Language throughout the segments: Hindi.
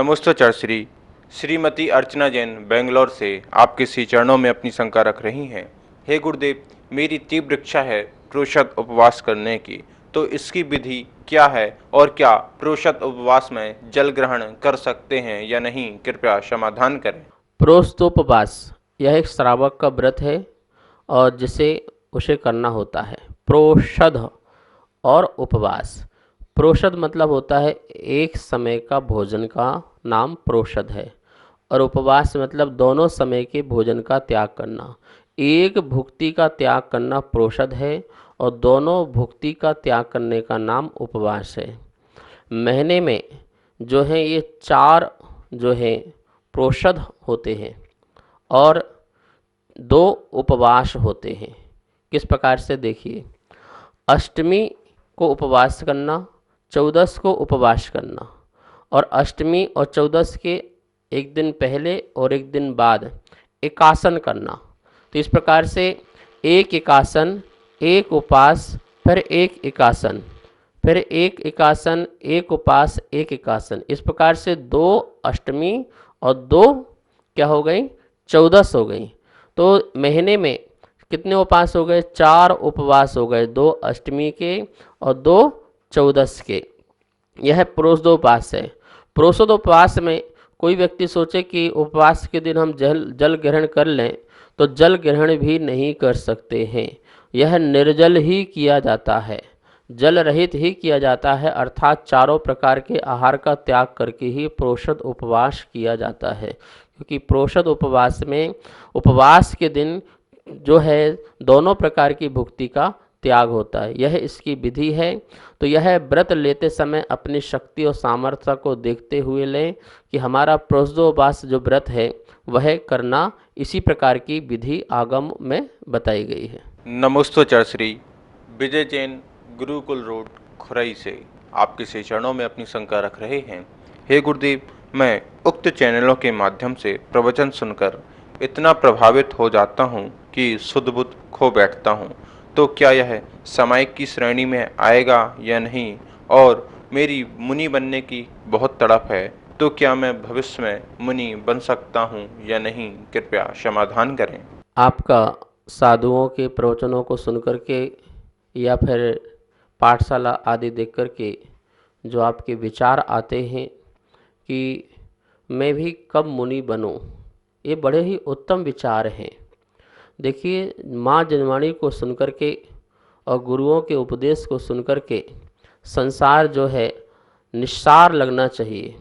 नमोस्तोचार श्रीमती अर्चना जैन बेंगलोर से आपके श्री चरणों में अपनी शंका रख रही हैं। हे गुरुदेव, मेरी तीव्र इच्छा है प्रोषद उपवास करने की, तो इसकी विधि क्या है और क्या प्रोषद उपवास में जल ग्रहण कर सकते हैं या नहीं, कृपया समाधान करें। प्रोस्तोपवास यह एक श्रावक का व्रत है और जिसे उसे करना होता है। प्रोषद और उपवास। प्रोषद मतलब होता है एक समय का भोजन का नाम प्रोषद है, और उपवास मतलब दोनों समय के भोजन का त्याग करना। एक भुक्ति का त्याग करना प्रोषद है और दोनों भुक्ति का त्याग करने का नाम उपवास है। महीने में जो है ये 4 जो है प्रोषद होते हैं और 2 उपवास होते हैं। किस प्रकार से देखिए, अष्टमी को उपवास करना, 14 को उपवास करना, और अष्टमी और 14 के एक दिन पहले और एक दिन बाद एकासन करना। तो इस प्रकार से एक एकासन, एक उपवास, फिर एक एकासन, फिर एक एकासन, एक उपवास, एक एकासन। इस प्रकार से 2 अष्टमी और 2 क्या हो गई, 14 हो गई। तो महीने में कितने उपवास हो गए, 4 उपवास हो गए, 2 अष्टमी के और 2 14 के। यह प्रोषदोपवास है। प्रोषदोपवास में कोई व्यक्ति सोचे कि उपवास के दिन हम जल ग्रहण कर लें, तो जल ग्रहण भी नहीं कर सकते हैं। यह निर्जल ही किया जाता है, जल रहित ही किया जाता है, अर्थात चारों प्रकार के आहार का त्याग करके ही प्रोषद उपवास किया जाता है। क्योंकि प्रोषद उपवास में उपवास के दिन जो है दोनों प्रकार की भुक्ति का त्याग होता है। यह इसकी विधि है। तो यह व्रत लेते समय अपनी शक्ति और सामर्थ्य को देखते हुए लें कि हमारा प्रोषदोपवास जो व्रत है वह करना। इसी प्रकार की विधि आगम में बताई गई है। नमोस्तोचार विजय जैन गुरुकुल रोड खुरई से आपके श्री चरणों में अपनी शंका रख रहे हैं। हे गुरुदेव, मैं उक्त चैनलों के माध्यम से प्रवचन सुनकर इतना प्रभावित हो जाता हूँ कि शुद्ध बुद्ध खो बैठता हूँ, तो क्या यह सामायिक की श्रेणी में आएगा या नहीं? और मेरी मुनि बनने की बहुत तड़प है, तो क्या मैं भविष्य में मुनि बन सकता हूँ या नहीं, कृपया समाधान करें। आपका साधुओं के प्रवचनों को सुनकर के या फिर पाठशाला आदि देख कर के जो आपके विचार आते हैं कि मैं भी कब मुनि बनूं, ये बड़े ही उत्तम विचार हैं। देखिए, माँ जनवाणी को सुनकर के और गुरुओं के उपदेश को सुनकर के संसार जो है निस्सार लगना चाहिए,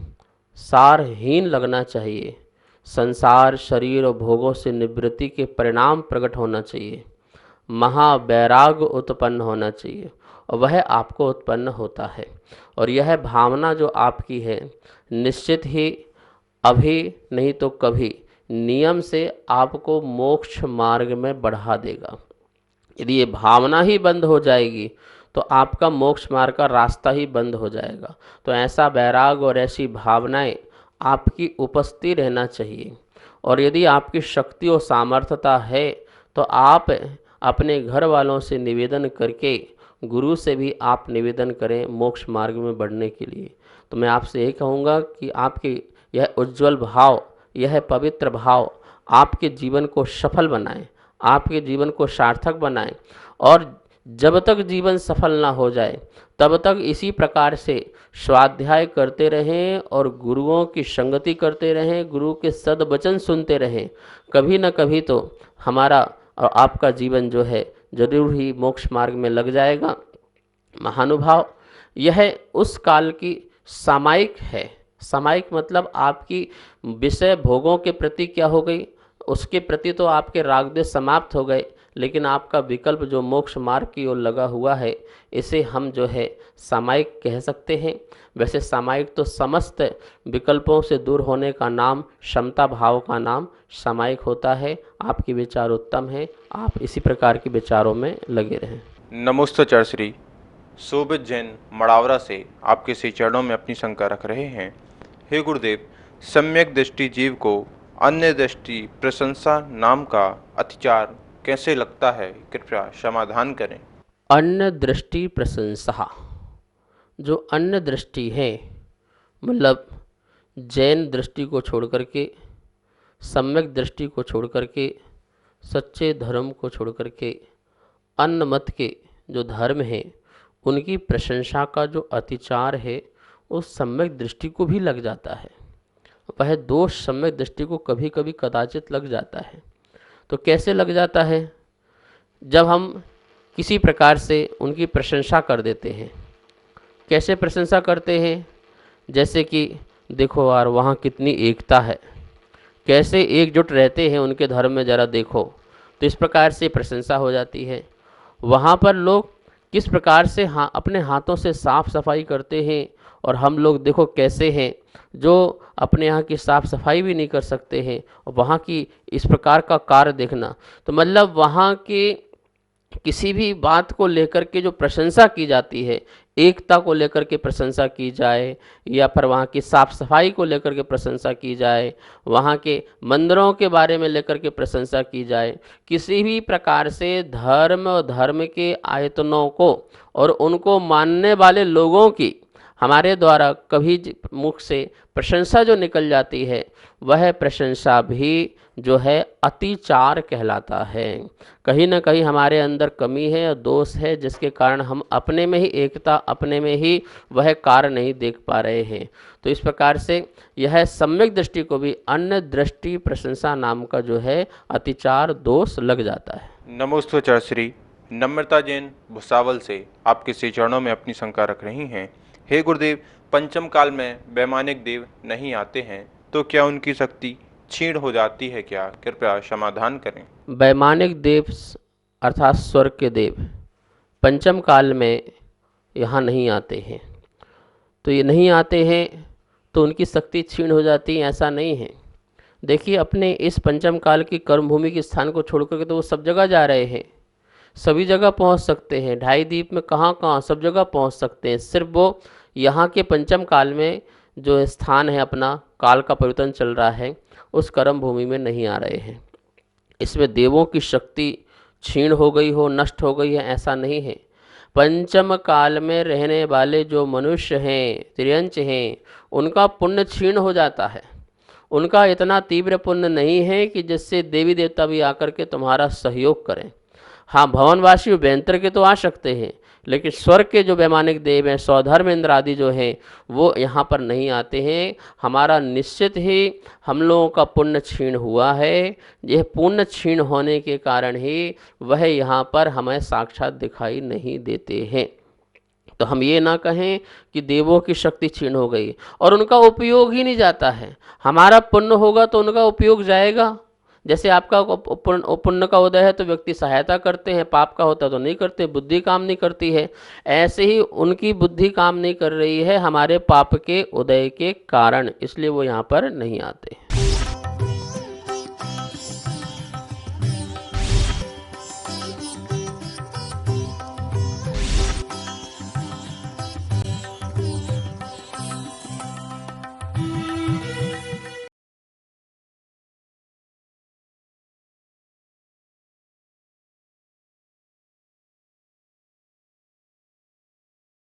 सारहीन लगना चाहिए। संसार, शरीर और भोगों से निवृत्ति के परिणाम प्रकट होना चाहिए, महावैराग्य उत्पन्न होना चाहिए, और वह आपको उत्पन्न होता है। और यह भावना जो आपकी है निश्चित ही अभी नहीं तो कभी नियम से आपको मोक्ष मार्ग में बढ़ा देगा। यदि ये भावना ही बंद हो जाएगी तो आपका मोक्ष मार्ग का रास्ता ही बंद हो जाएगा। तो ऐसा वैराग और ऐसी भावनाएं आपकी उपस्थिति रहना चाहिए। और यदि आपकी शक्ति और सामर्थ्यता है तो आप अपने घर वालों से निवेदन करके गुरु से भी आप निवेदन करें मोक्ष मार्ग में बढ़ने के लिए। तो मैं आपसे यही कहूँगा कि आपके यह उज्जवल भाव, यह पवित्र भाव आपके जीवन को सफल बनाए, आपके जीवन को सार्थक बनाए। और जब तक जीवन सफल ना हो जाए तब तक इसी प्रकार से स्वाध्याय करते रहें और गुरुओं की संगति करते रहें, गुरु के सद्वचन सुनते रहें। कभी न कभी तो हमारा और आपका जीवन जो है जरूर ही मोक्ष मार्ग में लग जाएगा। महानुभाव, यह उस काल की सामायिक है। सामायिक मतलब आपकी विषय भोगों के प्रति क्या हो गई, उसके प्रति तो आपके रागद्वेष समाप्त हो गए, लेकिन आपका विकल्प जो मोक्ष मार्ग की ओर लगा हुआ है इसे हम जो है सामायिक कह सकते हैं। वैसे सामायिक तो समस्त विकल्पों से दूर होने का नाम, क्षमता भाव का नाम सामायिक होता है। आपके विचार उत्तम हैं, आप इसी प्रकार के विचारों में लगे रहें। नमोस्तोचार शोभित जैन मड़ावरा से आपके श्री चरणों में अपनी शंका रख रहे हैं। हे गुरुदेव, सम्यक दृष्टि जीव को अन्य दृष्टि प्रशंसा नाम का अतिचार कैसे लगता है, कृपया समाधान करें। अन्य दृष्टि प्रशंसा, जो अन्य दृष्टि है मतलब जैन दृष्टि को छोड़ करके, सम्यक दृष्टि को छोड़ करके, सच्चे धर्म को छोड़ करके अन्य मत के जो धर्म हैं उनकी प्रशंसा का जो अतिचार है उस सम्यक दृष्टि को भी लग जाता है। वह दोष सम्यक दृष्टि को कभी कभी कदाचित लग जाता है। तो कैसे लग जाता है? जब हम किसी प्रकार से उनकी प्रशंसा कर देते हैं। कैसे प्रशंसा करते हैं? जैसे कि देखो यार वहाँ कितनी एकता है, कैसे एकजुट रहते हैं उनके धर्म में, ज़रा देखो। तो इस प्रकार से प्रशंसा हो जाती है। वहाँ पर लोग किस प्रकार से अपने हाथों से साफ़ सफाई करते हैं और हम लोग देखो कैसे हैं जो अपने यहाँ की साफ़ सफाई भी नहीं कर सकते हैं, और वहाँ की इस प्रकार का कार्य देखना। तो मतलब वहाँ के किसी भी बात को लेकर के जो प्रशंसा की जाती है, एकता को लेकर के प्रशंसा की जाए, या फिर वहाँ की साफ़ सफाई को लेकर के प्रशंसा की जाए, वहाँ के मंदिरों के बारे में लेकर के प्रशंसा की जाए, किसी भी प्रकार से धर्म और धर्म के आयतनों को और उनको मानने वाले लोगों की हमारे द्वारा कभी मुख से प्रशंसा जो निकल जाती है, वह प्रशंसा भी जो है अतिचार कहलाता है। कहीं ना कहीं हमारे अंदर कमी है और दोष है, जिसके कारण हम अपने में ही एकता, अपने में ही वह कार्य नहीं देख पा रहे हैं। तो इस प्रकार से यह सम्यक दृष्टि को भी अन्य दृष्टि प्रशंसा नाम का जो है अतिचार दोष लग जाता है। नमोस्तु चरश्री नम्रता जैन भुसावल से आपके श्री चरणों में अपनी शंका रख रही हैं। हे गुरुदेव, पंचम काल में वैमानिक देव नहीं आते हैं तो क्या उनकी शक्ति क्षीण हो जाती है क्या? कृपया समाधान करें। वैमानिक देव अर्थात स्वर्ग के देव पंचम काल में यहाँ नहीं आते हैं। तो ये नहीं आते हैं तो उनकी शक्ति क्षीण हो जाती है, ऐसा नहीं है। देखिए, अपने इस पंचम काल की कर्मभूमि के स्थान को छोड़ करके तो वो सब जगह जा रहे हैं, सभी जगह पहुंच सकते हैं। ढाई द्वीप में कहाँ कहाँ सब जगह पहुंच सकते हैं। सिर्फ वो यहाँ के पंचम काल में जो स्थान है, अपना काल का परिवर्तन चल रहा है, उस कर्म भूमि में नहीं आ रहे हैं। इसमें देवों की शक्ति क्षीण हो गई हो, नष्ट हो गई है, ऐसा नहीं है। पंचम काल में रहने वाले जो मनुष्य हैं, त्रियंच हैं, उनका पुण्य क्षीण हो जाता है। उनका इतना तीव्र पुण्य नहीं है कि जिससे देवी देवता भी आकर के तुम्हारा सहयोग करें। हाँ, भवनवासी व्यंतर के तो आ सकते हैं, लेकिन स्वर्ग के जो वैमानिक देव हैं, स्वधर्म इंद्र आदि जो हैं, वो यहाँ पर नहीं आते हैं। हमारा निश्चित ही हम लोगों का पुण्य क्षीण हुआ है। यह पुण्य क्षीण होने के कारण ही वह यहाँ पर हमें साक्षात दिखाई नहीं देते हैं। तो हम ये ना कहें कि देवों की शक्ति क्षीण हो गई और उनका उपयोग ही नहीं जाता है। हमारा पुण्य होगा तो उनका उपयोग जाएगा। जैसे आपका पुण्य का उदय है तो व्यक्ति सहायता करते हैं, पाप का होता तो नहीं करते, बुद्धि काम नहीं करती है। ऐसे ही उनकी बुद्धि काम नहीं कर रही है हमारे पाप के उदय के कारण, इसलिए वो यहाँ पर नहीं आते।